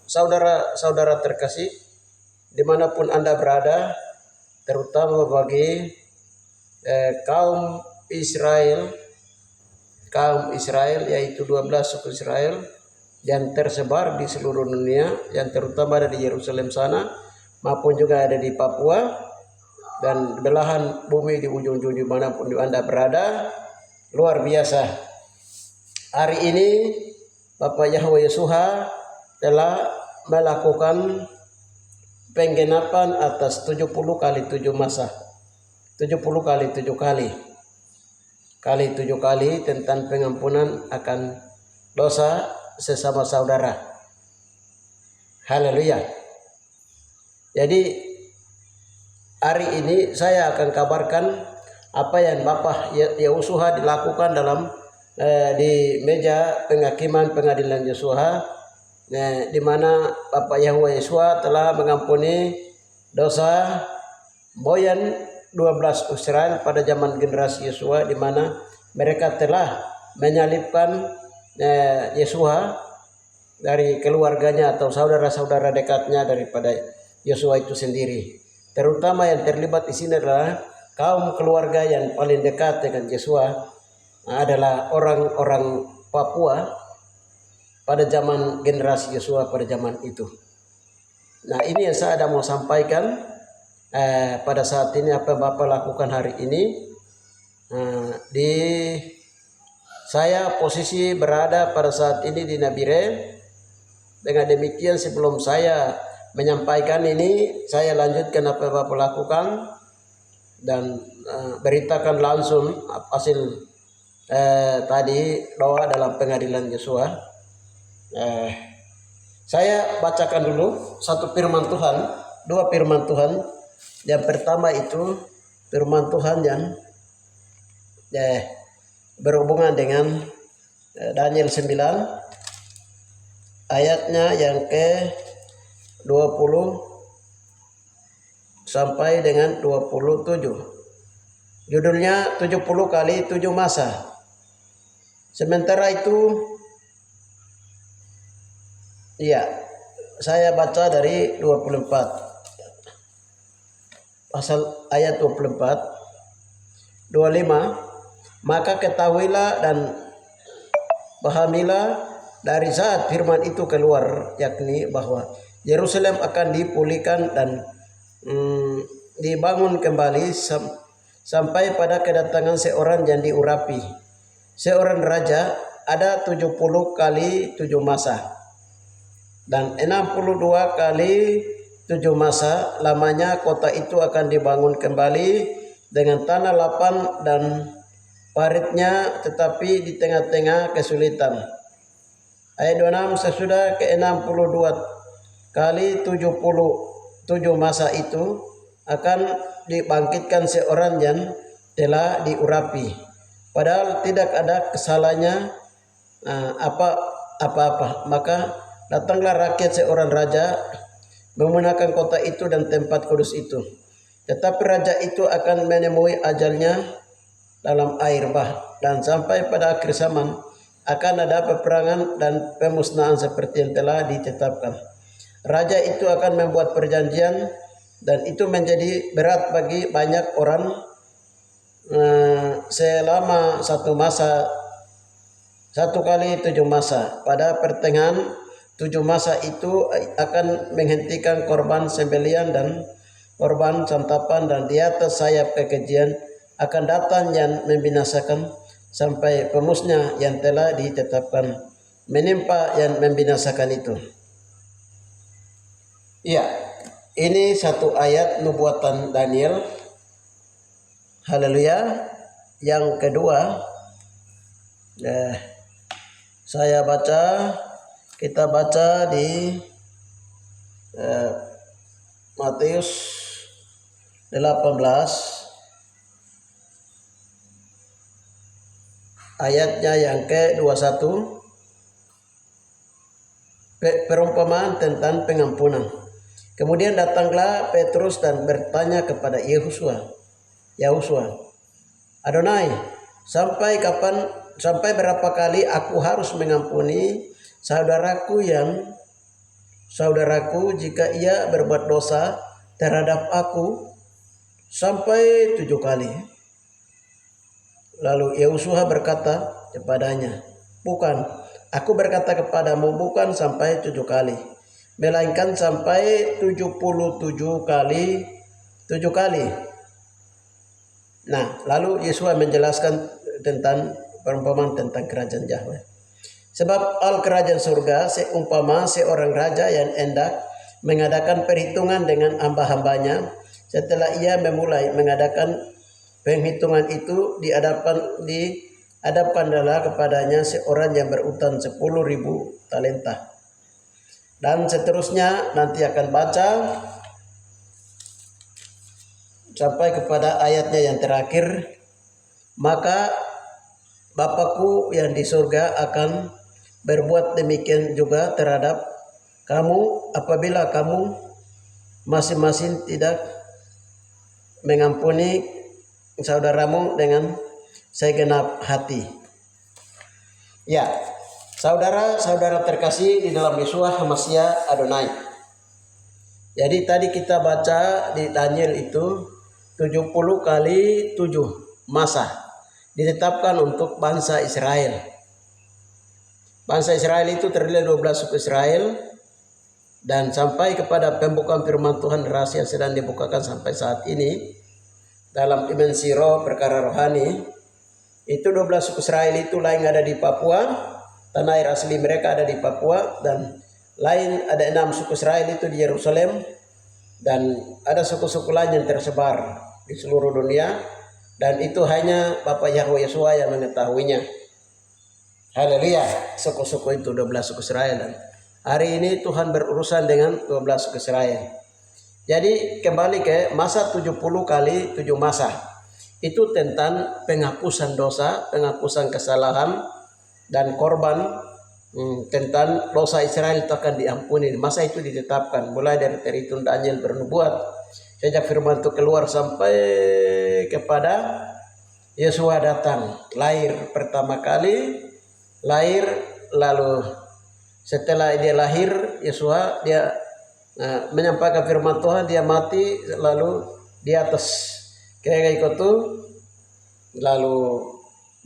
Saudara-saudara terkasih, dimanapun Anda berada, terutama bagi kaum Israel, yaitu 12 suku Israel yang tersebar di seluruh dunia, yang terutama ada di Yerusalem sana, maupun juga ada di Papua dan belahan bumi di ujung-ujung dimanapun Anda berada. Luar biasa. Hari ini Bapak Yahweh Yesuha telah melakukan penggenapan atas 70 kali 7 masa. 70 kali 7 kali. Kali 7 kali tentang pengampunan akan dosa sesama saudara. Haleluya. Jadi hari ini saya akan kabarkan apa yang Bapak Yesuha dilakukan dalam di meja penghakiman pengadilan Yesuha, di mana Bapak Yahweh Yesuha telah mengampuni dosa moyang 12 Israel pada zaman generasi Yesuha, di mana mereka telah menyalibkan Yesuha dari keluarganya atau saudara-saudara dekatnya daripada Yesuha itu sendiri. Terutama yang terlibat di sini adalah kaum keluarga yang paling dekat dengan Yesuha, adalah orang-orang Papua pada zaman generasi Yesuha pada zaman itu. Nah, ini yang saya ada mau sampaikan pada saat ini, apa yang Bapak lakukan hari ini. Di saya posisi berada pada saat ini di Nabire. Dengan demikian, sebelum saya menyampaikan ini, saya lanjutkan apa yang Bapak lakukan dan beritakan langsung hasil tadi doa dalam pengadilan Yesuha. Saya bacakan dulu satu firman Tuhan, dua firman Tuhan. Yang pertama itu firman Tuhan yang berhubungan dengan Daniel 9 ayatnya yang ke 20 sampai dengan 27. Judulnya 70 kali 7 masa. Sementara itu, saya baca dari 24. Pasal ayat 24. 25. Maka ketahuilah dan pahamilah dari saat firman itu keluar, yakni bahwa Yerusalem akan dipulihkan dan dibangun kembali sampai pada kedatangan seorang yang diurapi, seorang raja. Ada 70 kali 7 masa dan 62 kali 7 masa lamanya kota itu akan dibangun kembali dengan tanah lapang dan paritnya, tetapi di tengah-tengah kesulitan. Ayat 26, sesudah ke-62 kali 77 masa itu akan dibangkitkan seorang yang telah diurapi, padahal tidak ada kesalahannya apa-apa. Maka datanglah rakyat seorang raja menggunakan kota itu dan tempat kudus itu. Tetapi raja itu akan menemui ajalnya dalam air bah, dan sampai pada akhir zaman akan ada peperangan dan pemusnahan seperti yang telah ditetapkan. Raja itu akan membuat perjanjian dan itu menjadi berat bagi banyak orang selama satu masa, 1 kali 7 masa. Pada pertengahan 7 masa itu akan menghentikan korban sembelihan dan korban santapan, dan di atas sayap kekejian akan datang yang membinasakan sampai pemusnah yang telah ditetapkan menimpa yang membinasakan itu. Ini satu ayat nubuatan Daniel. Haleluya. Yang kedua, kita baca di Matius 18 ayatnya yang ke-21, perumpamaan tentang pengampunan. Kemudian datanglah Petrus dan bertanya kepada Yahusua, Adonai, sampai berapa kali aku harus mengampuni saudaraku yang saudaraku jika ia berbuat dosa terhadap aku sampai 7 kali. Lalu Yehosua berkata kepadanya, bukan, aku berkata kepadamu bukan sampai 7 kali, melainkan sampai 77 kali 7 kali. Nah, lalu Yosua menjelaskan tentang perumpamaan tentang kerajaan Yahweh. Sebab al kerajaan surga seumpama seorang raja yang hendak mengadakan perhitungan dengan hamba-hambanya. Setelah ia memulai mengadakan penghitungan itu, dihadapkan adalah kepadanya seorang yang berutang 10.000 talenta. Dan seterusnya nanti akan baca sampai kepada ayatnya yang terakhir. Maka Bapakku yang di surga akan berbuat demikian juga terhadap kamu apabila kamu masing-masing tidak mengampuni saudaramu dengan segenap hati. Ya, saudara-saudara terkasih di dalam Yeshua HaMashiach Adonai. Jadi tadi kita baca di Daniel itu 70 kali 7 masa ditetapkan untuk bangsa Israel. Bangsa Israel itu terdiri 12 suku Israel, dan sampai kepada pembukaan firman Tuhan rahasia sedang dibukakan sampai saat ini dalam dimensi roh perkara rohani. Itu 12 suku Israel itu lain ada di Papua, tanah air asli mereka ada di Papua, dan lain ada 6 suku Israel itu di Yerusalem, dan ada suku-suku lain yang tersebar di seluruh dunia, dan itu hanya Bapak Yahweh Yeshua yang mengetahuinya. Haleluya, suku-suku itu 12 suku Israel, dan hari ini Tuhan berurusan dengan 12 suku Israel. Jadi kembali ke masa 70 kali 7 masa. Itu tentang penghapusan dosa, penghapusan kesalahan, dan korban. Tentang dosa Israel itu akan diampuni. Masa itu ditetapkan mulai dari terhitung Daniel bernubuat sejak firman itu keluar sampai kepada Yeshua datang, lahir pertama kali, lalu setelah dia lahir Yeshua dia menyampaikan firman Tuhan, dia mati, lalu di atas kayak itu lalu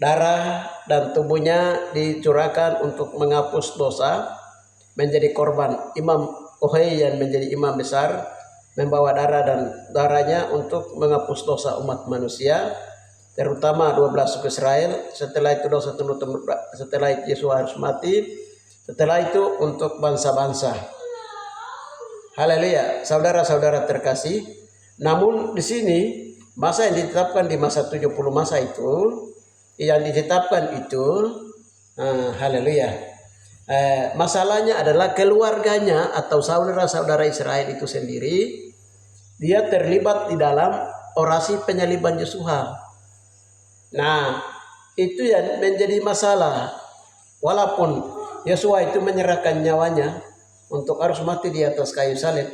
darah dan tubuhnya dicurahkan untuk menghapus dosa, menjadi korban. Imam Ohei yang menjadi imam besar membawa darah dan darahnya untuk menghapus dosa umat manusia, terutama 12 suku Israel. Setelah itu dosa setelah itu Yesus harus mati. Setelah itu untuk bangsa-bangsa. Haleluya, saudara-saudara terkasih. Namun di sini masa yang ditetapkan di masa 70 masa itu, yang ditetapkan itu, haleluya. Masalahnya adalah keluarganya atau saudara-saudara Israel itu sendiri, dia terlibat di dalam orasi penyaliban Yeshua. Nah, itu yang menjadi masalah. Walaupun Yeshua itu menyerahkan nyawanya untuk harus mati di atas kayu salib,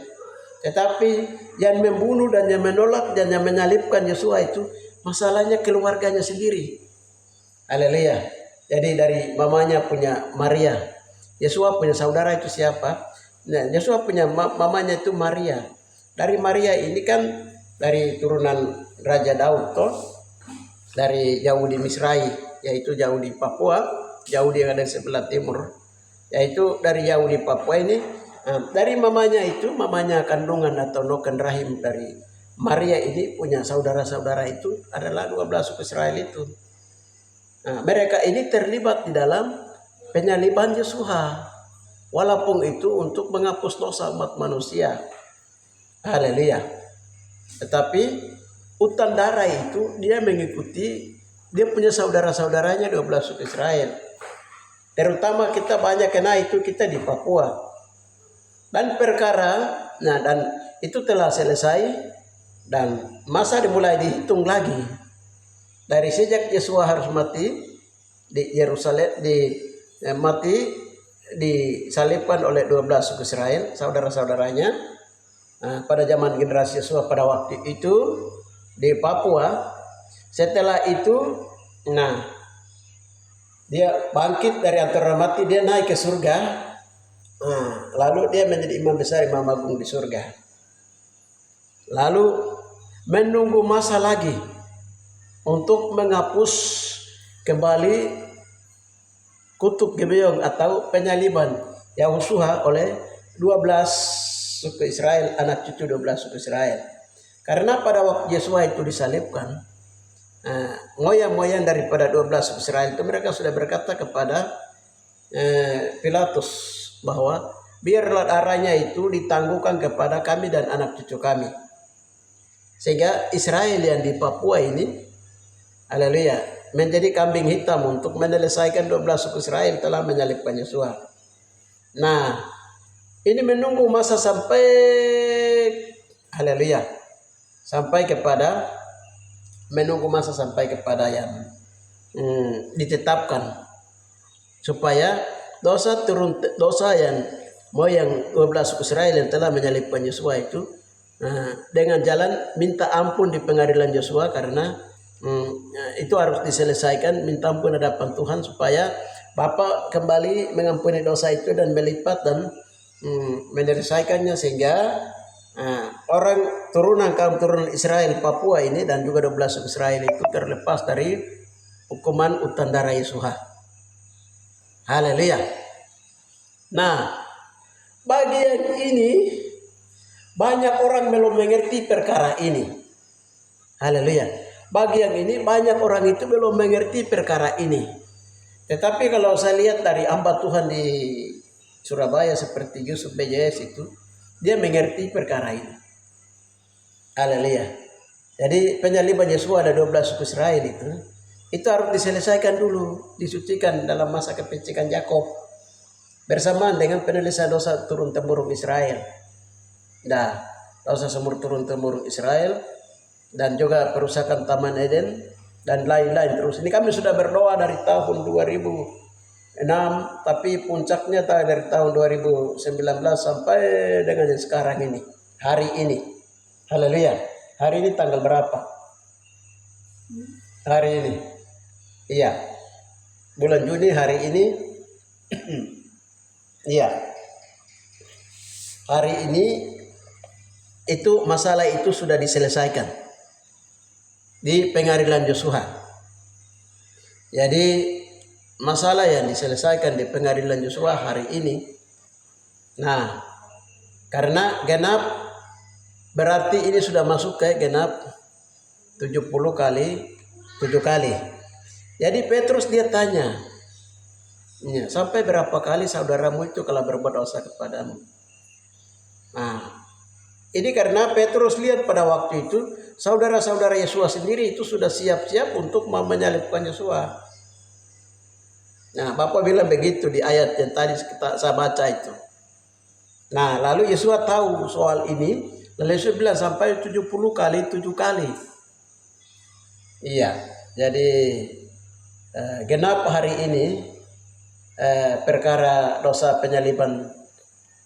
tetapi yang membunuh dan yang menolak dan yang menyalibkan Yeshua itu masalahnya keluarganya sendiri. Haleluya. Jadi dari mamanya punya Maria. Yeshua punya saudara itu siapa? Nah, Yeshua punya mamanya itu Maria. Dari Maria ini kan dari turunan Raja Daud toh, dari Yahudi Misrai, yaitu Yahudi Papua, Yahudi yang ada di sebelah timur, yaitu dari Yahudi Papua ini. Dari mamanya itu, mamanya kandungan atau noken rahim dari Maria ini punya saudara-saudara itu adalah 12 suku Israel itu. Nah, mereka ini terlibat di dalam penyaliban Yeshua, walaupun itu untuk menghapus dosa umat manusia. Haleluya. Tetapi utang darah itu dia mengikuti, dia punya saudara-saudaranya 12 suku Israel. Terutama kita banyak kena itu kita di Papua. Dan perkara, dan itu telah selesai dan masa dimulai dihitung lagi. Dari sejak Yeshua harus mati di Yerusalem, mati disalibkan oleh 12 suku Israel, saudara-saudaranya, pada zaman generasi Yeshua pada waktu itu di Papua. Setelah itu, dia bangkit dari antara mati, dia naik ke surga. Lalu dia menjadi imam besar, imam agung di surga. Lalu menunggu masa lagi untuk menghapus kembali kutub Gibeon atau penyaliban Yahushua oleh 12 suku Israel, anak cucu 12 suku Israel. Karena pada waktu Yesua itu disalibkan, moyang-moyang daripada 12 suku Israel itu mereka sudah berkata kepada Pilatus bahwa biarlah darahnya itu ditangguhkan kepada kami dan anak cucu kami. Sehingga Israel yang di Papua ini, haleluya, menjadi kambing hitam untuk menyelesaikan 12 suku Israel telah menyalibkan Yesua. Nah, ini menunggu masa sampai, haleluya, menunggu masa sampai kepada yang ditetapkan, supaya dosa yang moyang 12 suku Israel yang telah menyalibkan Yesua itu dengan jalan minta ampun di pengadilan Yesua, karena itu harus diselesaikan, minta ampun hadapan Tuhan supaya Bapa kembali mengampuni dosa itu dan melipat dan menyelesaikannya, sehingga orang kaum turunan Israel Papua ini dan juga 12 suku Israel itu terlepas dari hukuman utandara Yesua. Haleluya. Nah, bagian ini banyak orang belum mengerti perkara ini. Haleluya. Bagian ini banyak orang itu belum mengerti perkara ini. Tetapi kalau saya lihat dari hamba Tuhan di Surabaya seperti Yusuf BJS itu, dia mengerti perkara ini. Haleluya. Jadi penyaliban Yesua ada 12 suku Israel itu harus diselesaikan dulu, disucikan dalam masa kepecikan Yakob bersamaan dengan penyelesaian dosa turun temurun Israel. Nah, dosa semur turun temurun Israel dan juga perusakan Taman Eden dan lain-lain terus. Ini kami sudah berdoa dari tahun 2006, tapi puncaknya dari tahun 2019 sampai dengan yang sekarang ini, hari ini. Haleluya. Hari ini tanggal berapa? Hari ini. Iya, bulan Juni hari ini. Iya, hari ini itu masalah itu sudah diselesaikan di pengadilan Yosua. Jadi masalah yang diselesaikan di pengadilan Yosua hari ini. Nah, karena genap berarti ini sudah masuk ke genap 70 kali 7 kali. Jadi Petrus dia tanya, sampai berapa kali saudaramu itu kalau berbuat dosa kepadamu? Nah, ini karena Petrus lihat pada waktu itu saudara-saudara Yesua sendiri itu sudah siap-siap untuk menyalibkan Yesua. Nah, Bapak bilang begitu di ayat yang tadi saya baca itu. Nah, lalu Yesua tahu soal ini, lalu Yesus bilang sampai 70 kali 7 kali. Iya, jadi genap hari ini perkara dosa penyaliban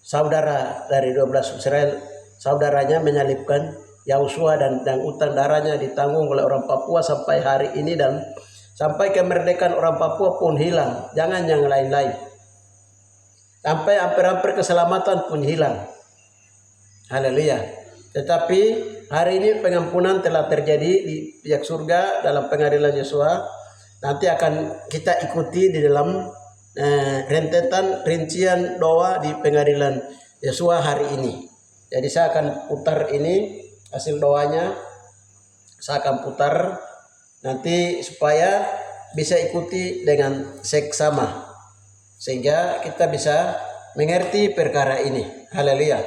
saudara dari 12 Israel, saudaranya menyalibkan Yahusua dan utang darahnya ditanggung oleh orang Papua sampai hari ini, dan sampai kemerdekaan orang Papua pun hilang, jangan yang lain-lain, sampai hampir-hampir keselamatan pun hilang. Haleluya. Tetapi hari ini pengampunan telah terjadi di pihak surga dalam pengadilan Yesua. Nanti akan kita ikuti di dalam rentetan rincian doa di pengadilan Yesua hari ini. Jadi saya akan putar ini hasil doanya, saya akan putar nanti supaya bisa ikuti dengan seksama, sehingga kita bisa mengerti perkara ini. Haleluya.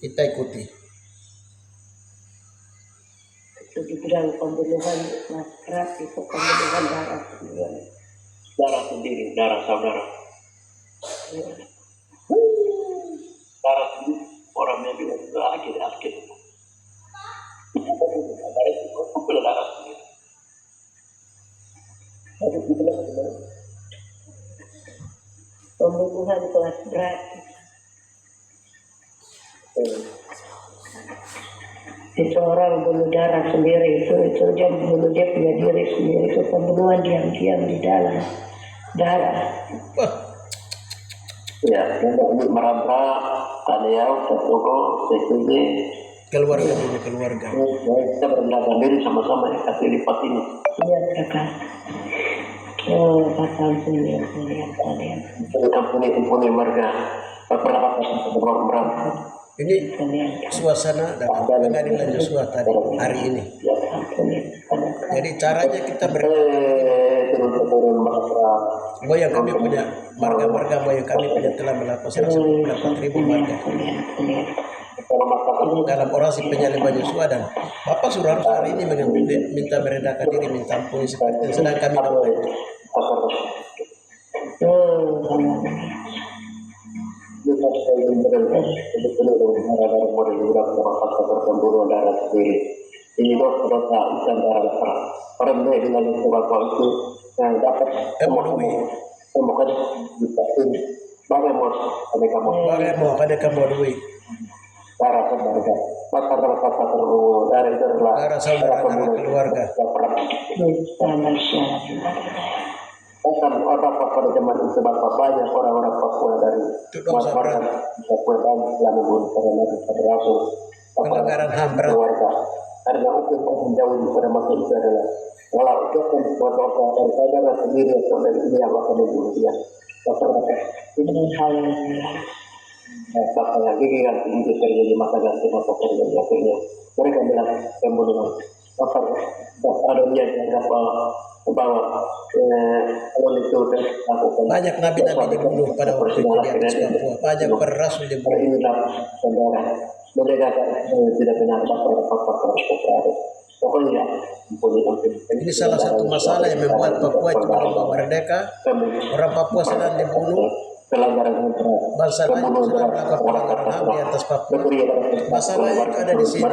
Kita ikuti. Itu dibilang pembunuhan masyarakat, itu pembunuhan darah sendiri. Darah sendiri, darah saudara. Darah sendiri, orangnya bilang akhir. Itu pula darah sendiri. Harus dibilang pembunuhan kelas berat. Itu orang bunuh darah sendiri, itu dia bunuh dia punya diri sendiri, itu pembunuhan diam-diam di dalam darah. Ya, ini merambah Taniau, Tatogo, TKJ. Keluarga punya keluarga. Kita berendahkan diri sama-sama ya, kasih lipat ini. Iya, kakak. Oh, kakak punya kalian. Punya marga. Berapa merambah. Ini suasana dalam pengadilan Joshua tadi hari ini. Jadi caranya kita yang kami punya marga-marga yang kami punya telah melakukan 124.000 marga dalam orasi penyaliban Joshua, dan Bapak sudah harus hari ini minta merendahkan diri, minta ampun seperti yang sedang kami lakukan. Ini dosa ikan darah perang. Orang yang dengan Bapak itu yang dapat semoga dipastikan bagaimana ada kamu duit darah keluarga. Darah itu adalah darah saudara keluarga. Bahkan orang pada zaman itu Bapak banyak orang-orang Papua dari Papua dan yang membunuh para nabi pada rasul pelanggaran HAM berat. Keluarga. Karena hukum yang menjauh pada masa itu adalah walau itu pun orang dari saudara sendiri atau dari ini yang akan membunuh dia. Ini hal yang Bapak yang gigi kan ini terjadi masa ganti masa terjadi akhirnya mereka bilang pembunuhan. Bapak ada dia yang bahwa kalau itu banyak nabi-nabi dibunuh pada waktu itu di atas Papua, banyak para rasul dibunuh. Inilah saudara, mereka tidak benar pokoknya ini salah satu masalah yang membuat Papua itu belum merdeka. Orang Papua sedang dibunuh, bangsa lain sedang melakukan pelanggaran HAM di atas Papua. Masalahnya itu ada di sini.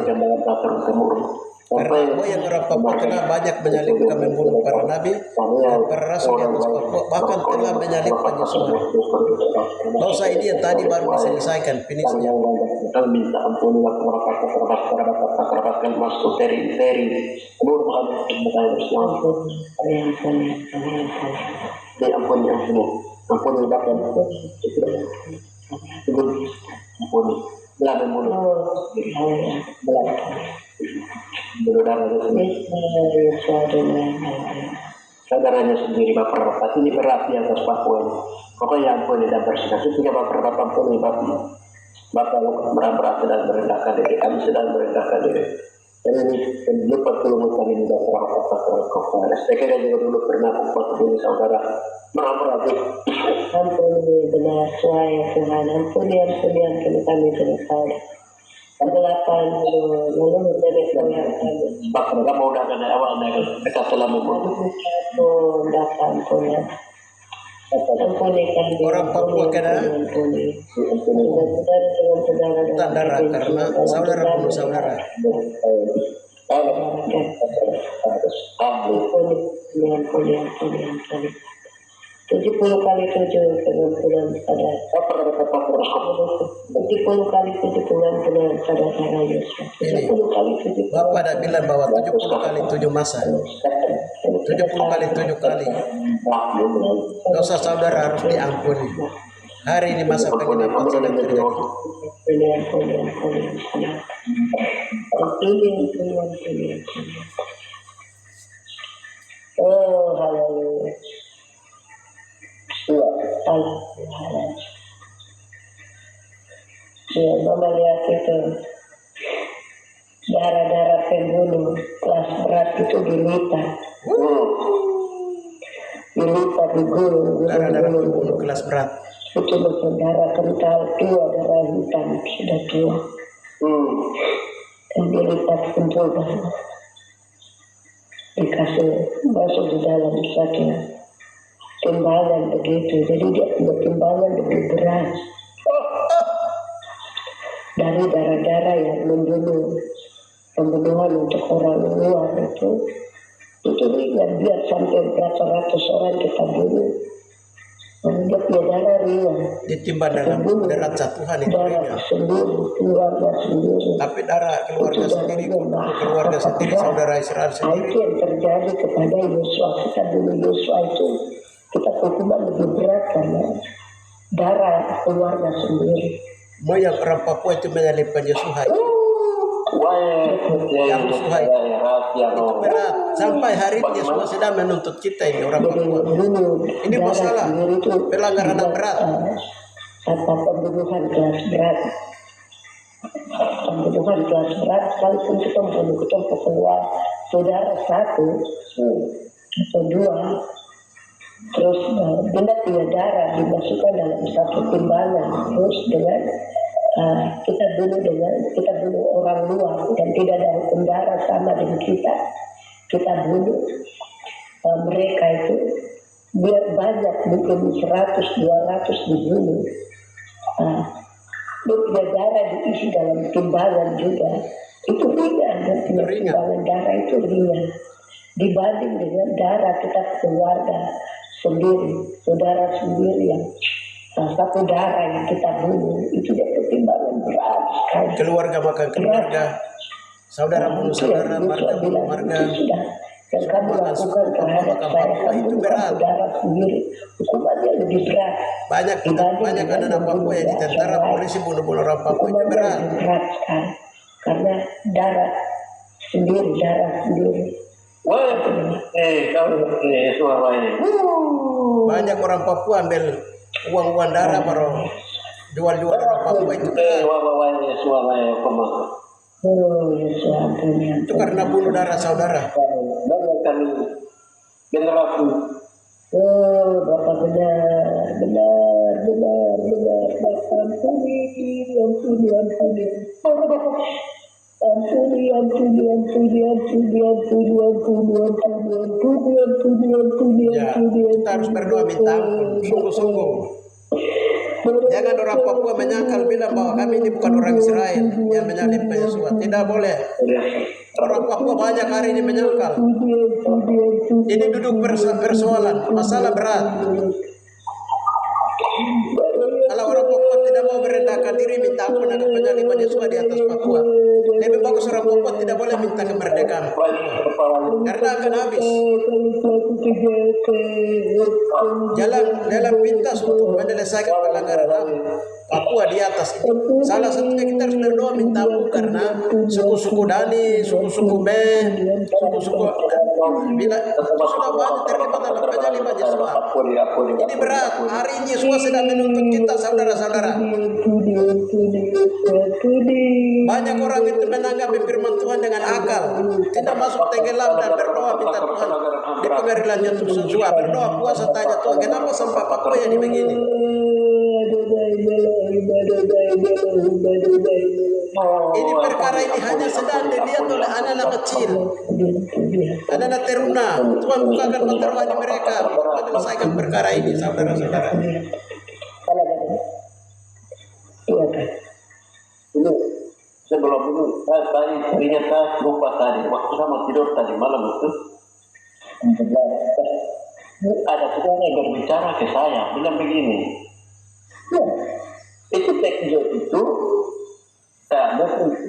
Karena yang orang Papua telah banyak menyalibkan membunuh para nabi dan para rasul di atas Papua, bahkan telah menyalibkan Yesus. Dosa ini yang tadi baru diselesaikan finishnya. Minta ampun kerabat masuk teri ampun bahkan ampun belah saudaranya sendiri Bapak Rapat ini berat di atas Papua ini. Pokoknya ampun dan bersikap ketika Bapak Rapat ampun Bapak berat sedang merendahkan diri, kami sedang merendahkan diri. Dan ini lupa kelumutan ini Bapak Rapat kepada. Saya kira juga dulu pernah membuat diri saudara merambah. Ampuni benar suaya Tuhan, ampuni kami terlepas. Penggelapan lalu menjadi yang kami. Bapak mereka mau datang dari awal mereka telah membunuh. Orang Papua kena darah karena saudara bunuh saudara. 70 kali 7 pengampunan pada 70 kali 7 pengampunan pada para Yesus. 70 kali 7. Bapak ada bilang bahwa 70 kali 7 masa. 70 kali 7 kali. Dosa saudara harus diampuni. Hari ini masa penginapan sedang terjadi. Oh, haleluya. Ya, Mama lihat itu darah-darah pembunuh kelas berat itu dilipat digulung Darah-darah pembunuh kelas berat itu berdarah kental tua, darah hitam sudah tua dan dilipat pencoba dikasih masuk di dalam satu timbangan begitu, jadi dia punya timbangan lebih berat dari darah-darah yang membunuh pembunuhan untuk orang luar itu ringan, biar sampai berapa ratus orang kita bunuh dia punya darah ringan ditimbang dalam darah satuan itu ringan sendiri, keluarga sendiri, tapi darah keluarga sendiri saudara Israel sendiri itu yang terjadi kepada Yosua. Kita bunuh Yosua itu kita hukuman lebih berat karena darah keluarga sendiri. Mau yang orang Papua itu menyalipkan Yosua itu yang Yosua itu berat. Sampai hari ini Yosua sedang menuntut kita ini orang Papua. Ini masalah pelanggaran berat. Pembunuhan kelas berat. Pembunuhan kelas berat sekalipun kita membunuh keluar saudara satu atau dua, terus benda tidak darah dimasukkan dalam satu timbangan, terus dengan kita bunuh orang luar dan tidak ada hukum darah sama dengan kita bunuh mereka itu biar banyak, mungkin 100-200 dibunuh. Bila darah diisi dalam timbangan juga itu ringan, dan timbangan darah itu ringan dibanding dengan darah kita keluarga sendiri, saudara sendiri yang satu darah yang kita bunuh, itu jadi timbangan berat sekali. Keluarga makan keluarga, saudara bunuh saudara, marga bunuh marga. Dan kamu lakukan terhadap saya, kamu berat. Saudara sendiri, hukumannya lebih berat. Banyak anak Papua yang di tentara polisi bunuh-bunuh orang Papua itu berat. Berat sekali, karena darah sendiri. Banyak orang Papua ambil uang darah baru jual orang Papua itu berat. Itu karena bunuh darah saudara. Generasi. Bapak benar. Bapak ampuni. Kita harus berdoa minta ampun, sungguh-sungguh. Jangan orang Papua menyangkal bilang bahwa kami ini bukan orang Israel yang menyalibkan Yosua. Tidak boleh. Orang Papua banyak hari ini menyangkal. Ini duduk persoalan, masalah berat. Kalau orang Papua tidak mau merendahkan diri minta ampun akan penyaliban Yosua di atas Papua, lebih bagus orang Papua tidak boleh minta kemerdekaan karena akan habis. Jalan pintas untuk menyelesaikan pelanggaran HAM Papua di atas ini. Salah satunya kita harus berdoa minta ampun karena suku-suku Dani, suku-suku suku-suku bila sudah banyak terlibat dalam penyaliban Yosua. Ini berat. Hari ini Yosua sedang menuntut kita, saudara-saudara. Banyak orang itu menanggapi firman Tuhan dengan akal, tidak masuk tenggelam dan berdoa minta Tuhan di pengadilan Yosua. Berdoa puasa tanya Tuhan, kenapa sampai Papua jadi begini? Ini perkara ini hanya sedang dilihat oleh anak-anak kecil, anak-anak teruna. Tuhan bukakan mata rohani mereka untuk menyelesaikan perkara ini, saudara-saudara. Ini sebelum itu saya lupa tadi waktu sama tidur tadi malam itu ada seorang yang berbicara ke saya bilang begini, itu TKG itu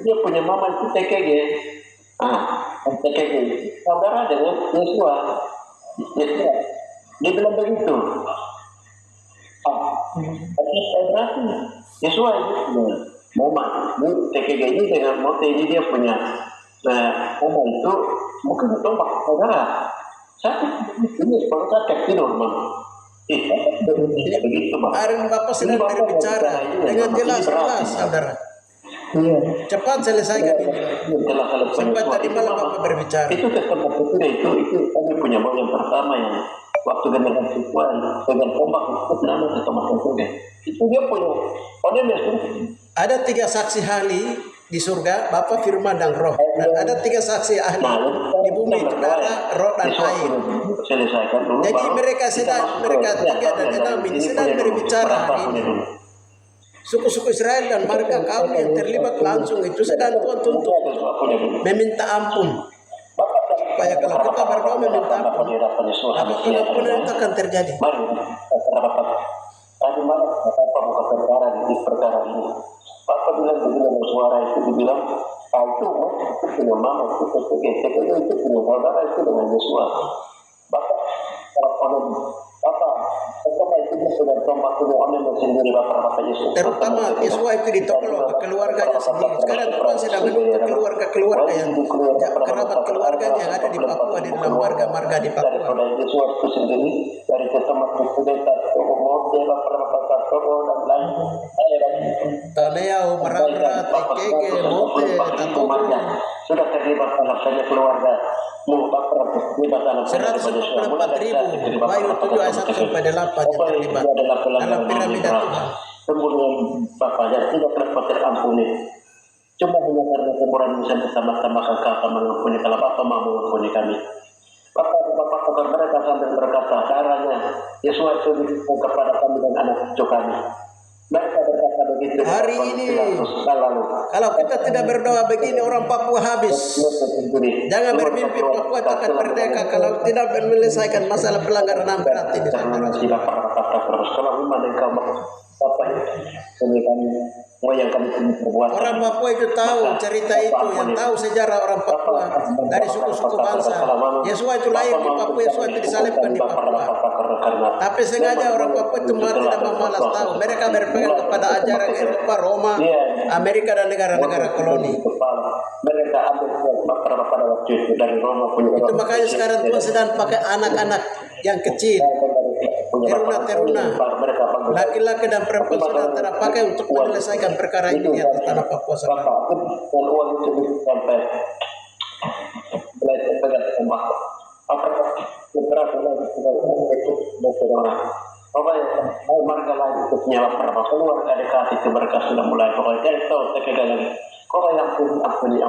dia punya mama itu TKG, TKG saudara dengan Yosua. Dia bilang begitu. Berarti Yosua itu mama TKG ini dengan mote ini dia punya mama itu mungkin tombak saudara. Saya ini kalau saya tidur mama. Begitu Pak. Hari Bapak sedang berbicara dengan jelas, saudara. Cepat selesaikan ini. Sampai tadi malam Bapak berbicara. Itu tempat itu kami punya bau yang pertama yang waktu generasi Tuhan dengan ombak itu nama ketemu itu dia punya. Ada 3 saksi ahli di surga, Bapa, Firman, dan Roh. Dan ada 3 saksi ahli di bumi, darah, roh, dan air. Jadi mereka 3 dan 6 ini sedang berbicara hari ini. Suku-suku Israel dan marga kaum yang terlibat langsung itu sedang Tuhan tuntut meminta ampun. Supaya kalau kita berdoa meminta ampun, maka pengampunan itu akan terjadi. Tadi malam Bapak buka perkara di perkara ini. Bapak bilang begini bersuara itu dibilang, itu punya mama itu punya saudara itu dengan Yosua. Bapak kalau Bapak terutama Yesua itu ditolong keluarganya sendiri. Sekarang Tuhan sedang menuntut keluarga-keluarga yang kerabat keluarganya yang ada di Papua, di dalam marga-marga di Papua. Yesua itu sendiri dari tempat kudeta Taneo merangrat tekege mote tatoku sudah terlibat dalam saja keluarga 144.000 Wahyu 7 ayat 1 sampai 8 yang terlibat dalam piramida Tuhan. Kemudian Bapak yang tidak dapat terampuni. Cuma hanya karena kemurahan bisa bersama-sama kakak mengampuni kalau Bapak mau mengampuni kami. Bapak kepada mereka sambil berkata caranya Yesus itu kepada kami dan anak cucu kami. Mereka berkata begitu. Hari ini kalau kita tidak berdoa begini orang Papua habis. Jangan bermimpi Papua akan merdeka kalau tidak menyelesaikan masalah pelanggaran HAM berat ini. Orang Papua itu tahu cerita itu, yang tahu sejarah orang Papua dari suku-suku bangsa. Yesus itu lahir di Papua, Yesus itu disalibkan di Papua. Tapi sengaja orang Papua itu tidak malas tahu. Mereka berpegang kepada ajaran Eropa, Roma, Amerika dan negara-negara koloni. Mereka ambil pada waktu itu dari Roma punya. Itu makanya sekarang Tuhan sedang pakai anak-anak yang kecil, teruna-teruna, laki-laki dan perempuan sedang terpakai untuk menyelesaikan perkara ini di atas tanah Papua sekarang. Dan uang itu sampai belajar pegang tembak. Apakah beberapa lagi itu berkurang? Pokoknya marga lain itu nyawa berapa keluar dari kasih ke mereka sudah mulai pokoknya kita tahu terkait lagi. Kau yang ampuni.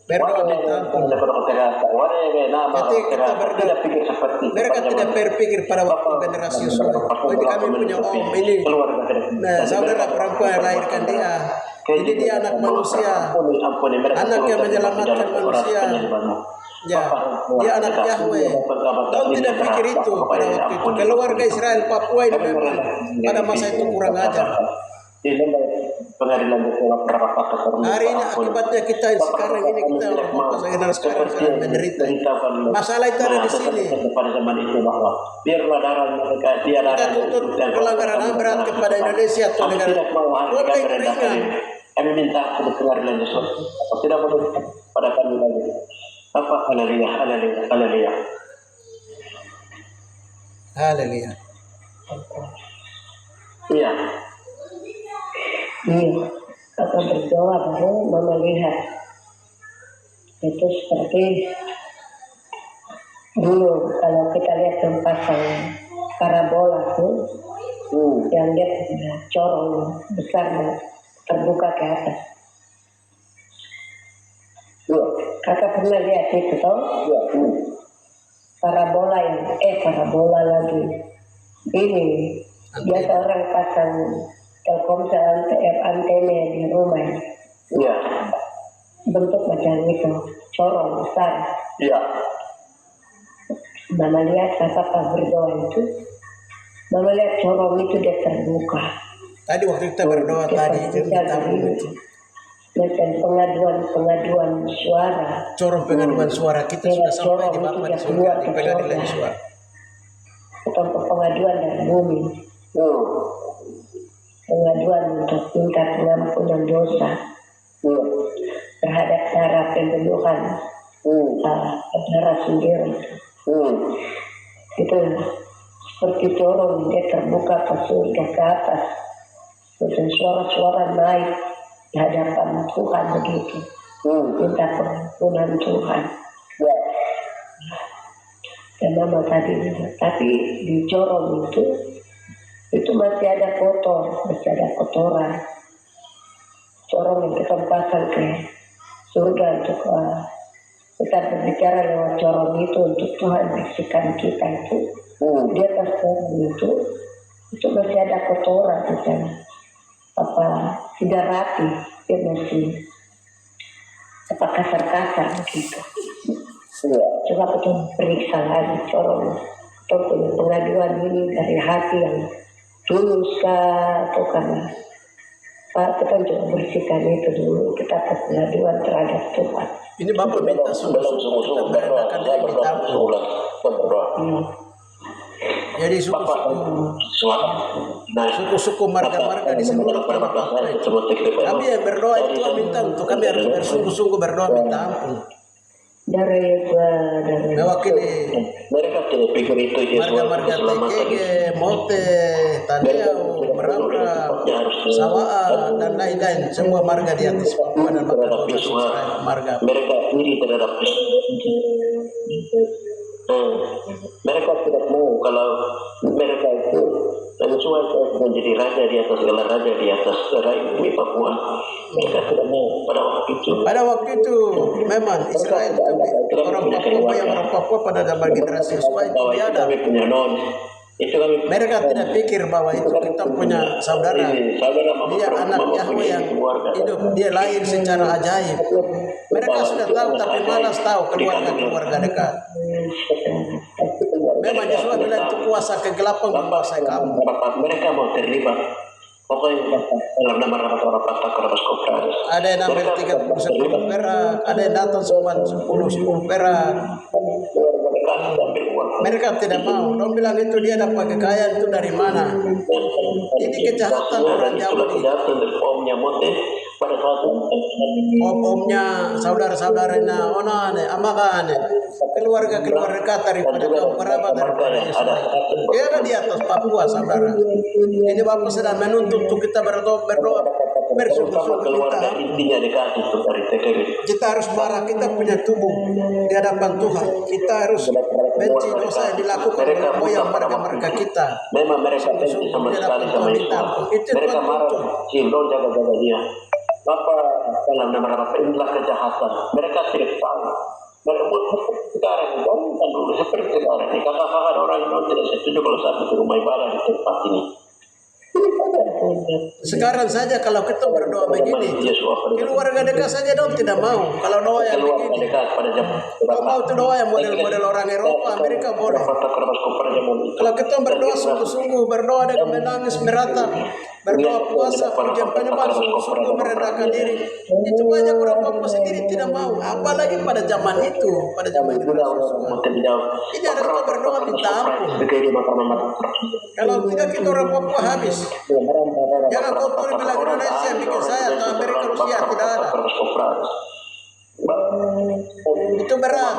Berdoa minta ampun. Nanti kita berdoa. Mereka tidak berpikir pada waktu generasi Yesua. Ini kami punya ini. Nah, saudara perempuan yang lahirkan dia. Ini dia anak manusia. Anak yang menyelamatkan manusia. Ya, dia anak Yahweh. Kau tidak pikir itu pada waktu itu. Keluarga Israel Papua ini memang pada masa itu kurang ajar. Hari ini akibatnya kita sekarang ini kita sekarang menderita. Masalah itu ada di sini. Kita tuntut pelanggaran HAM berat kepada Indonesia atau negara. Boleh ringan. Kami minta pengadilan Yesus. Tidak boleh pada kami lagi. Apa haleluya. Haleluya. Iya, Papa berdoa baru Mama lihat itu seperti dulu kalau kita lihat pasang parabola tuh yang dia punya corong besar terbuka ke atas. Kakak pernah lihat itu toh? Parabola lagi. Ini biasa orang pasang Telkomsel antena di rumah. Iya. Bentuk macam itu, corong besar. Iya. Mama lihat kakak berdoa itu, Mama lihat corong itu dia terbuka. Tadi waktu kita berdoa tadi itu macam pengaduan suara. Corong pengaduan suara kita sudah sampai di Bapak di surga di pengadilan suara. Bukan pengaduan dari bumi. Pengaduan untuk minta pengampunan dosa terhadap cara pembunuhan saudara sendiri. Itu seperti corong dia terbuka ke surga ke atas. Dan suara-suara naik di hadapan Tuhan begitu. Minta pengampunan Tuhan. Dan Mama tadi tapi di corong itu masih ada kotoran. Corong yang kita pasang ke surga untuk kita berbicara lewat corong itu untuk Tuhan bersihkan kita itu. Di atas corong itu masih ada kotoran di sana. Tidak rapi, dia masih kasar-kasar begitu. Coba kita periksa lagi corong. Kita punya pengaduan ini dari hati yang tulus atau karena kita coba bersihkan itu dulu. Kita pengaduan terhadap Tuhan. Ini Bapak minta sungguh-sungguh kita merendahkan diri minta ampun. Jadi suku-suku marga-marga di seluruh tanah Papua itu. Kami yang berdoa itu minta untuk kami harus bersungguh-sungguh berdoa minta ampun. Mewakili marga-marga TKG, Mote, Tadeo, Meramra, Sawaa, dan lain-lain. Semua marga di atas Papua dan marga. Mereka iri terhadap mereka tidak mau kalau mereka itu sesuai menjadi raja di atas segala raja di atas rakyat di Papua. Mereka tidak mau pada waktu itu. Pada waktu itu memang Israel orang Papua pada zaman generasi Yosua itu ada. Itu kami, mereka tidak pikir bahwa itu kita punya saudara. Dia anak Yahweh yang hidup, dia lahir secara ajaib. Mereka sudah tahu tapi malas tahu keluarga dekat. Memang Yosua bilang itu kuasa kegelapan menguasai kamu. Mereka mau terlibat. Pokoknya dalam nama orang Kopraris. Ada yang ambil 10 perak, ada yang datang cuma 10 perak. Mereka tidak mau. Dong bilang itu dia dapat kekayaan itu dari mana? Ini kejahatan orang Jawa ini. Omnya, saudara-saudaranya, onane, amakane, keluarga dekat daripada kaum kerabat daripada Yesus. Dia ada di atas Papua, saudara. Ini Bapak sedang menuntut untuk kita berdoa bersungguh-sungguh minta. Kita harus marah, kita punya tubuh di hadapan Tuhan. Kita harus benci dosa yang dilakukan oleh moyang marga kita. Memang mereka benci sama sekali sama Yesus. Mereka marah, Silon jaga-jaga dia. Bapak dalam nama Bapak inilah kejahatan. Mereka tidak tahu. Mereka sekarang kan dulu seperti sekarang ini. Kakak-kakak orang yang tidak setuju kalau satu ke rumah ibadah di tempat ini. Sekarang saja kalau kita berdoa begini, keluarga dekat saja dong tidak mau. Kalau doa yang begini, kalau mau itu doa yang model-model orang Eropa, Amerika boleh. Kalau kita berdoa sungguh-sungguh, berdoa dengan menangis, meratap, berdoa puasa, pujian penyembah, sungguh-sungguh merendahkan diri, itu banyak orang Papua sendiri tidak mau. Apalagi pada zaman itu, ini ada kita berdoa minta ampun. Kalau tidak kita orang Papua habis. Jangan kau tulis bilang Indonesia bikin saya atau Amerika Rusia, tidak ada. Itu berat.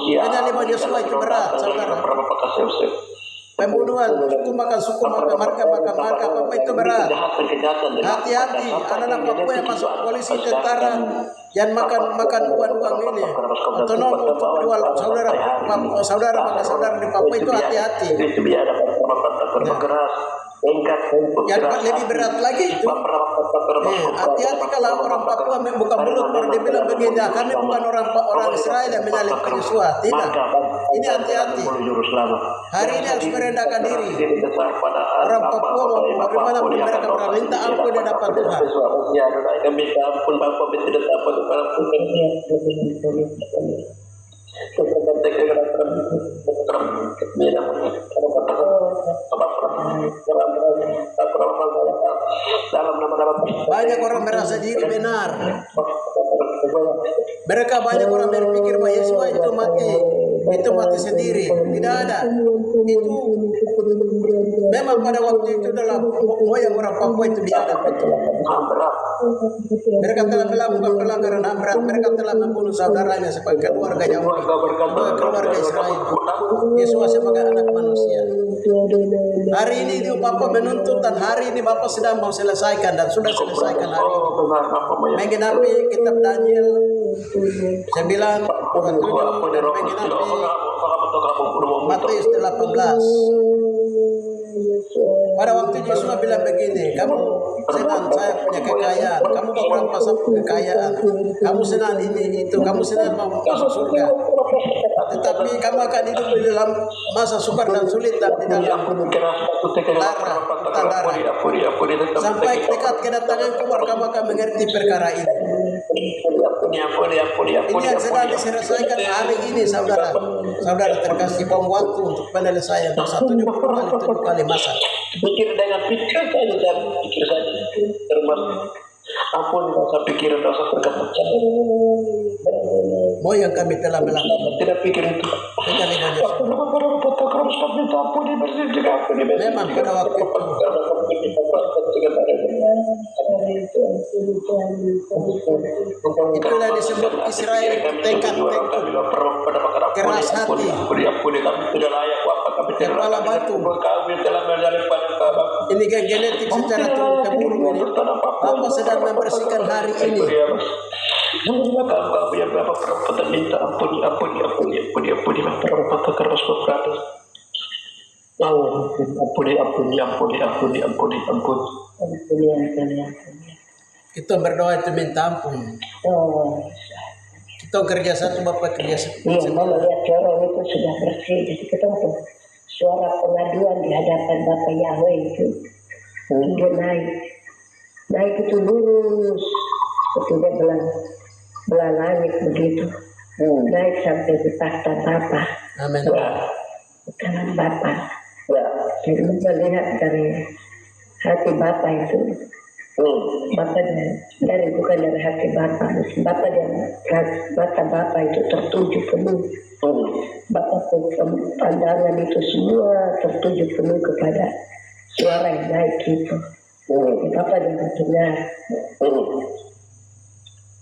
Penyaliban Yosua itu berat, saudara. Pembunuhan suku makan marga apa itu berat. Hati-hati anak-anak Papua yang masuk polisi, tentara, jangan makan uang ini. Otonom untuk jual saudara di Papua itu hati-hati. Yang lebih berat lagi itu hati-hati kalau orang Papua buka mulut baru dia bilang begini, kami bukan orang Israel yang menyalibkan Yosua. Tidak, ini hati-hati. Hari ini harus merendahkan diri. Orang Papua mau bagaimana pun mereka minta ampun di hadapan Tuhan. Banyak orang merasa diri benar. Mereka banyak orang berpikir bahwa Yesus itu mati sendiri. Tidak ada. Itu memang pada waktu itu dalam moyang orang Papua itu biadab. Mereka telah melakukan pelanggaran HAM berat. Mereka telah membunuh saudaranya sebagai keluarga Yahudi, keluarga Israel. Yesus sebagai anak manusia. Hari ini Bapak menuntut dan hari ini Bapak sedang mau selesaikan dan sudah selesaikan hari ini. Menggenapi kitab Daniel 9 dan menggenapi Matius 18. Pada waktu Yesus bilang begini, kamu senang saya punya kekayaan, kamu mau merampas kekayaan, kamu senang ini itu, kamu senang mau masuk surga, tetapi kamu akan hidup di dalam masa sukar dan sulit dan di dalam darah. Sampai dekat kedatanganku baru kamu akan mengerti perkara ini. Ini yang sedang diselesaikan hari ini, saudara terkasih, bom waktu untuk penyelesaian dosa 70 kali masa. Pikir dengan pikir saja, pikir saja. Ampun dosa pikiran, dosa perkatakan. Moyang kami telah melakukan Tidak pikir itu. sekali banyak. Memang pada waktu itu itulah disebut Israel tekad keras hati, kepala batu. Ini kan genetik secara turun-temurun ini. Bapa sedang membersihkan hari ini. Kami yang berapa perbuatan minta ampuni perbuatan keras berperada. Ampuni. Kita berdoa itu minta ampun. Kita kerja satu, Bapak kerja Iya, satu. Mama lihat orang itu sudah bersih. Jadi ketemu suara pengaduan di hadapan Bapak Yahweh itu. Dia naik itu lurus, seperti dia belah langit begitu. Naik sampai di takhta Bapa, Amin. kanan Bapa. Jadi melihat dari hati Bapa itu. Bapa dari bukan dari hati Bapa. Bapa dan mata Bapa itu tertuju penuh. Bapa pandangan itu semua tertuju penuh kepada suara yang naik itu. Bapa dan dengar.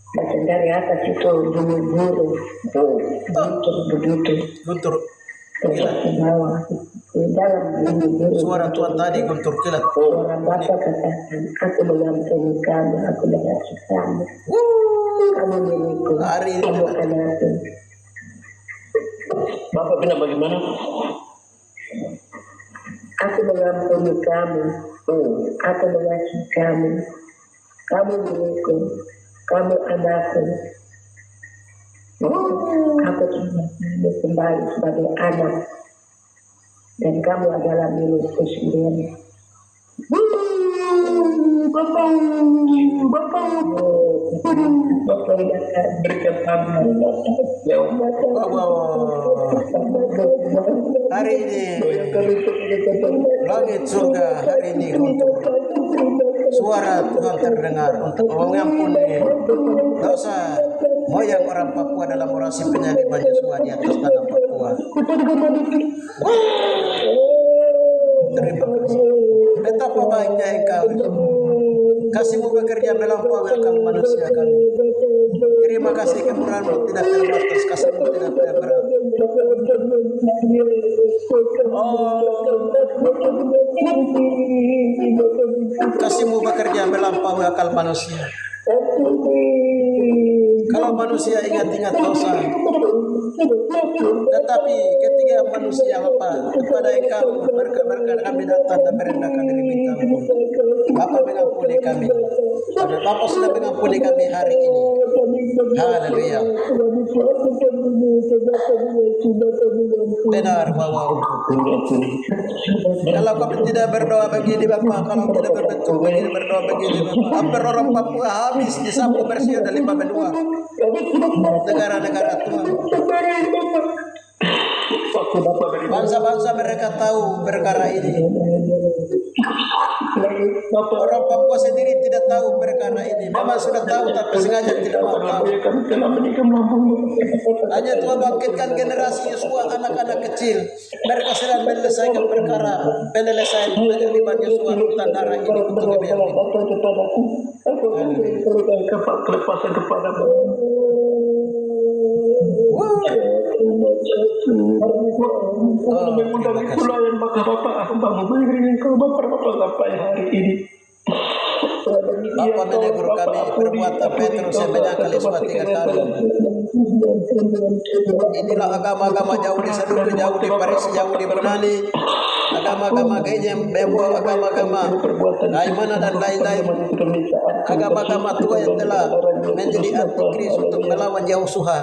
Dan dari atas itu buru-buru, begitu. Guntur Terus ke bawah, di dalam buru-buru. suara Tuhan tadi guntur kilat. Suara Bapa katakan, aku mengampuni kamu, aku mengasihi kamu. Kamu milikku, Hari ini kamu anakku. Bapak bilang bagaimana? Aku mengampuni kamu, aku mengasihi kamu. Kamu milikku, kamu anakku. Aku kembali sebagai anak, dan kamu adalah milikku sendiri. Bapak yang akan berikan Hari ini langit surga hari ini guntur. Suara Tuhan terdengar untuk mengampuni dosa moyang orang Papua dalam orasi penyaliban Yosua di atas tanah Papua. Terima kasih. Betapa baiknya Engkau. Kasih-Mu bekerja melampaui akal manusia kami. Terima kasih kemurahan-Mu tidak terbatas, kasih-Mu tidak berat. Kasih-Mu bekerja melampaui akal manusia. Kalau manusia ingat-ingat dosa, tetapi ketika manusia kepada Engkau berkat kami datang dan merendahkan diri minta ampun. Bapa mengampuni kami. Dan Bapa sudah mengampuni kami hari ini. Haleluya. Benar bahwa kalau kami tidak berdoa begini Bapak, kalau tidak berbentuk begini berdoa begini Bapak, hampir orang Papua habis disapu bersih dari benua negara-negara Tuhan. Bangsa-bangsa mereka tahu perkara ini. Orang Papua sendiri tidak tahu perkara ini. Memang sudah tahu tapi sengaja tidak mau tahu. Hanya Tuhan bangkitkan generasi Yosua, anak-anak kecil. Mereka sedang menyelesaikan perkara penyelesaian penyelidikan Yosua hutan darah ini untuk kebiayaan. Kelepasan kepada mengundang itulah yang Bapak sampai hari ini. Bapa menegur kami perbuatan Petrus yang menyangkal Yesus 3 kali. Inilah agama-agama jauh di Saduki, jauh di Farisi, jauh di Yunani. Agama-agama kayaknya membawa agama-agama Aimana dan lain-lain. Agama-agama tua yang telah menjadi antikris untuk melawan Yehoshua.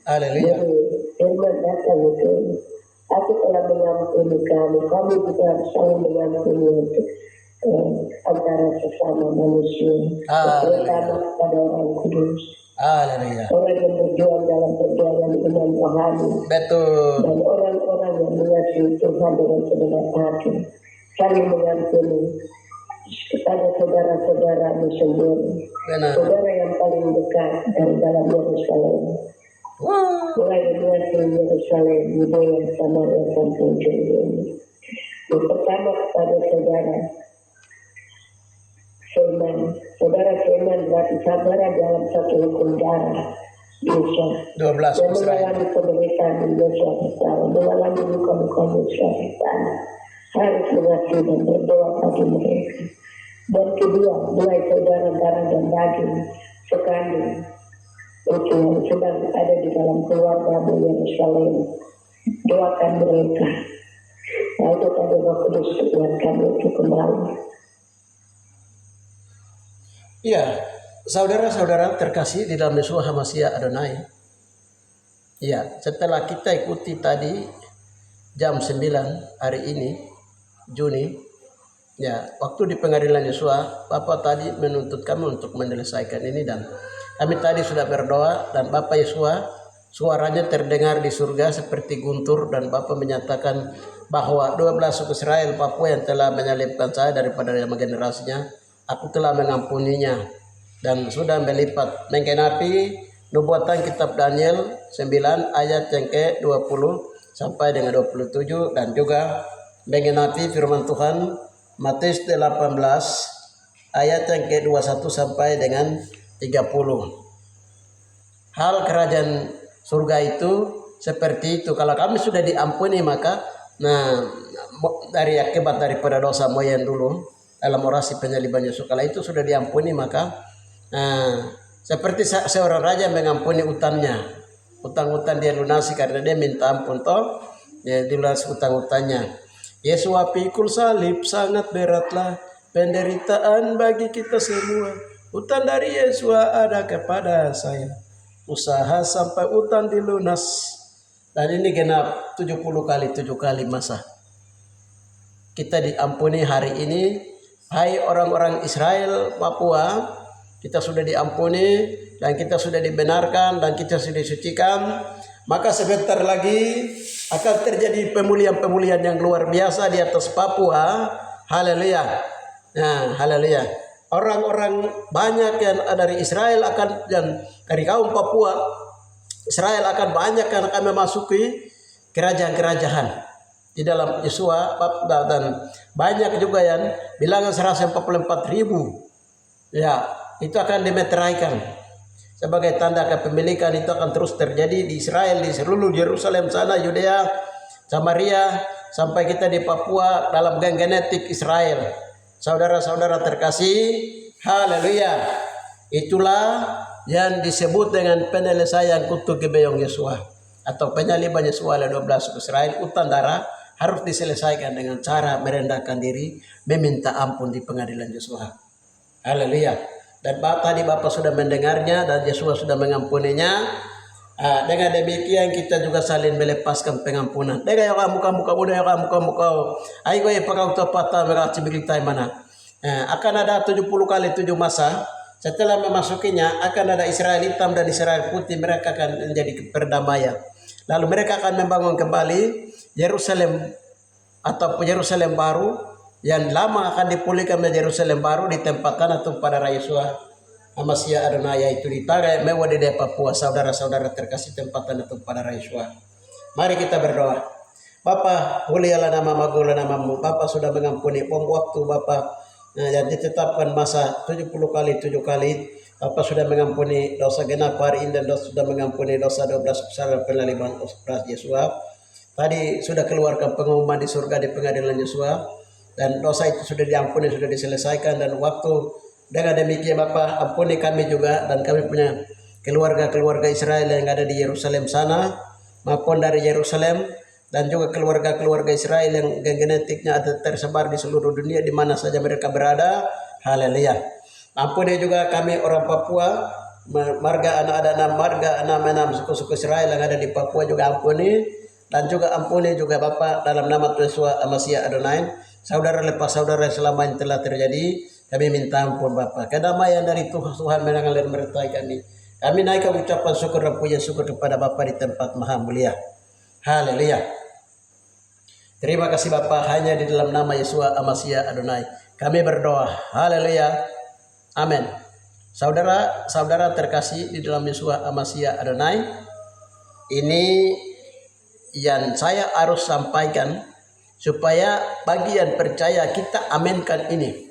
Haleluya. Firman datang itu, aku telah mengampuni kamu, kamu juga harus saling mengampuni untuk antara sesama manusia, terutama kepada orang kudus, Haleluya. orang yang berjuang dalam perjuangan iman rohani, Betul. dan orang-orang yang mengasihi Tuhan dengan segenap hati, saling mengampuni kepada saudara-saudara Muslim, Benar. saudara yang paling dekat dari dalam Yerusalem. Wah. Mulai dari Yerusalem, Yudea, Samaria, sampai Jordania. Yang pertama kepada saudara Seiman. Saudara Seiman berarti saudara dalam satu hukum darah Yosua. 12 Yang Israel. mengalami penderitaan di Yosua bersama, mengalami luka-luka Yosua bersama, harus mengasihi dan berdoa bagi mereka. Dan kedua, mulai saudara darah dan daging sekandung itu yang sedang ada di dalam keluarga Yerusalem, doakan mereka. Nah, itu tadi Roh Kudus kuatkan itu kembali. Iya, saudara-saudara terkasih di dalam Yeshua HaMashiach Adonai. Iya, setelah kita ikuti tadi jam 9 hari ini, Juni, ya, waktu di pengadilan Yeshua, Bapak tadi menuntut kami untuk menyelesaikan ini dan kami tadi sudah berdoa dan Bapak Yeshua suaranya terdengar di surga seperti guntur dan Bapak menyatakan bahwa 12 suku Israel Papua yang telah menyalibkan saya daripada nama generasinya, aku telah mengampuninya dan sudah melipat menggenapi nubuatan kitab Daniel 9 ayat yang ke-20 sampai dengan 27 dan juga menggenapi firman Tuhan Matius 18 ayat yang ke-21 sampai dengan 30. Hal kerajaan surga itu seperti itu. Kalau kami sudah diampuni maka dari akibat daripada dosa moyang dulu dalam orasi penyaliban Yesus, kalau itu sudah diampuni maka seperti seorang raja mengampuni utang-utang dia lunasi karena dia minta ampun toh, ya dilunasi utang-utangnya. Yesus pikul salib sangat beratlah penderitaan bagi kita semua. Utang dari Yesus ada kepada saya. Usaha sampai utang dilunas. Dan ini genap 70 kali 7 kali masa. Kita diampuni hari ini. Hai orang-orang Israel Papua, kita sudah diampuni dan kita sudah dibenarkan dan kita sudah disucikan. Maka sebentar lagi akan terjadi pemulihan-pemulihan yang luar biasa di atas Papua. Haleluya. Nah, haleluya. Orang-orang banyak yang dari Israel akan dan dari kaum Papua Israel akan banyak yang akan memasuki kerajaan-kerajaan di dalam Yeshua dan banyak juga yang bilangan 144.000 ya itu akan dimeteraikan sebagai tanda kepemilikan. Itu akan terus terjadi di Israel, di seluruh Yerusalem sana, Yudea, Samaria, sampai kita di Papua dalam geng genetik Israel. Saudara-saudara terkasih, haleluya. Itulah yang disebut dengan penyelesaian kutuk gebeyong Yeshua atau penyaliban Yeshua oleh 12 suku Israel. Utang darah harus diselesaikan dengan cara merendahkan diri, meminta ampun di pengadilan Yeshua. Haleluya. Dan tadi Bapak sudah mendengarnya dan Yeshua sudah mengampuninya. Dengan demikian kita juga saling melepaskan pengampunan. Dega ya kamu udah ya kamu ayo gue pakau topata merah cibilitai mana. Akan ada 70 kali 7 masa. Setelah memasukinya akan ada Israel hitam dan Israel putih, mereka akan menjadi perdamaian. Lalu mereka akan membangun kembali Yerusalem atau Yerusalem baru yang lama akan dipulihkan menjadi Yerusalem baru di tempat tanah pada Yeshua HaMashiach Adonai, yaitu di Tagai Mewah di Papua. Saudara-saudara terkasih tempat tanah pada Yeshua. Mari kita berdoa. Bapa, mulialah nama magula namamu. Bapa sudah mengampuni waktu Bapa yang ditetapkan masa 70 kali 7 kali. Bapa sudah mengampuni dosa genap hari ini dan sudah mengampuni dosa 12 besar penaliban ospras Yeshua. Tadi sudah keluarkan pengumuman di surga di pengadilan Yeshua dan dosa itu sudah diampuni, sudah diselesaikan. Dan waktu dengan demikian Bapa ampuni kami juga dan kami punya keluarga-keluarga Israel yang ada di Yerusalem sana maupun dari Yerusalem, dan juga keluarga-keluarga Israel yang genetiknya ada tersebar di seluruh dunia di mana saja mereka berada. Haleluya. Ampuni juga kami orang Papua, marga anak suku-suku Israel yang ada di Papua juga ampuni, dan juga ampuni juga Bapa dalam nama Yeshua HaMashiach Adonai. Saudara lepas saudara selama yang telah terjadi, kami minta ampun Bapa. Kedamaian dari Tuhan mengalir menyertai kami. Kami naikkan ucapan syukur dan puji syukur kepada Bapa di tempat maha mulia. Haleluya. Terima kasih Bapa, hanya di dalam nama Yeshua HaMashiach Adonai Kami berdoa. Haleluya. Amin. Saudara-saudara terkasih di dalam Yeshua HaMashiach Adonai, ini yang saya harus sampaikan supaya bagian percaya kita aminkan ini.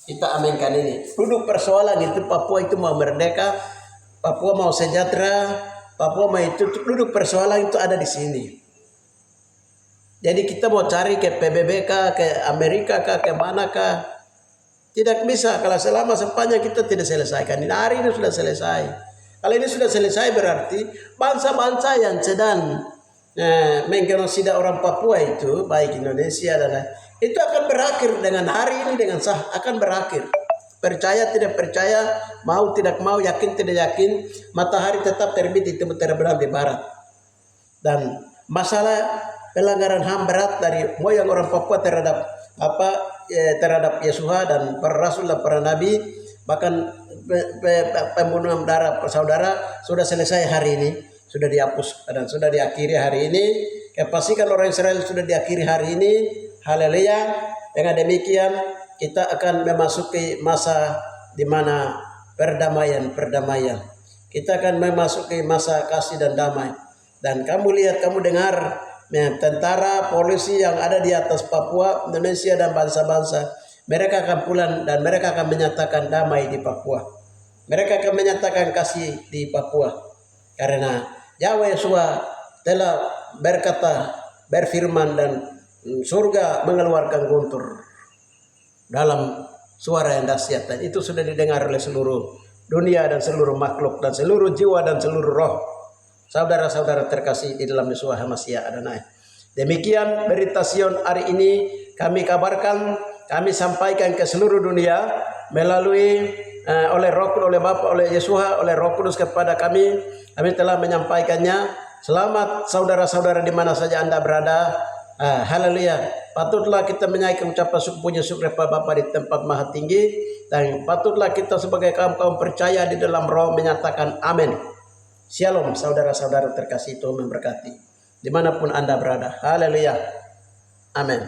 Kita aminkan ini. Duduk persoalan itu Papua itu mau merdeka, Papua mau sejahtera, Papua mau itu, duduk persoalan itu ada di sini. Jadi kita mau cari ke PBB kah, ke Amerika kah, ke mana kah? Tidak bisa kalau selama sepanjang kita tidak selesaikan. Ini hari ini sudah selesai. Kalau ini sudah selesai berarti bangsa-bangsa yang sedang menggenosida orang Papua itu, baik Indonesia dan lain, itu akan berakhir dengan hari ini dengan sah, akan berakhir. Percaya tidak percaya, mau tidak mau, yakin tidak yakin, matahari tetap terbit di timur terbenam di barat. Dan masalah pelanggaran HAM berat dari moyang orang Papua terhadap terhadap Yeshua dan para rasul dan para nabi, bahkan pembunuhan darah saudara sudah selesai hari ini, sudah dihapus dan sudah diakhiri hari ini. Pastikan orang Israel sudah diakhiri hari ini. Haleluya. Dengan demikian kita akan memasuki masa di mana perdamaian. Kita akan memasuki masa kasih dan damai. Dan kamu lihat, kamu dengar tentara, polisi yang ada di atas Papua, Indonesia dan bangsa-bangsa, mereka akan pulang dan mereka akan menyatakan damai di Papua. Mereka akan menyatakan kasih di Papua. Karena Yahweh Yeshua telah berkata, berfirman, dan surga mengeluarkan guntur dalam suara yang dahsyat. Dan itu sudah didengar oleh seluruh dunia dan seluruh makhluk dan seluruh jiwa dan seluruh roh. Saudara-saudara terkasih di dalam Yeshua HaMashiach Adonai. Demikian berita Sion hari ini kami kabarkan, kami sampaikan ke seluruh dunia melalui oleh Bapa, oleh Yeshua, oleh Roh Kudus kepada kami. Kami telah menyampaikannya. Selamat saudara-saudara di mana saja Anda berada. Haleluya. Patutlah kita menaikkan ucapan puji syukur kepada Bapa di tempat maha tinggi, dan patutlah kita sebagai kaum percaya di dalam roh menyatakan amin. Shalom saudara-saudara terkasih, Tuhan memberkati dimanapun Anda berada. Haleluya. Amin.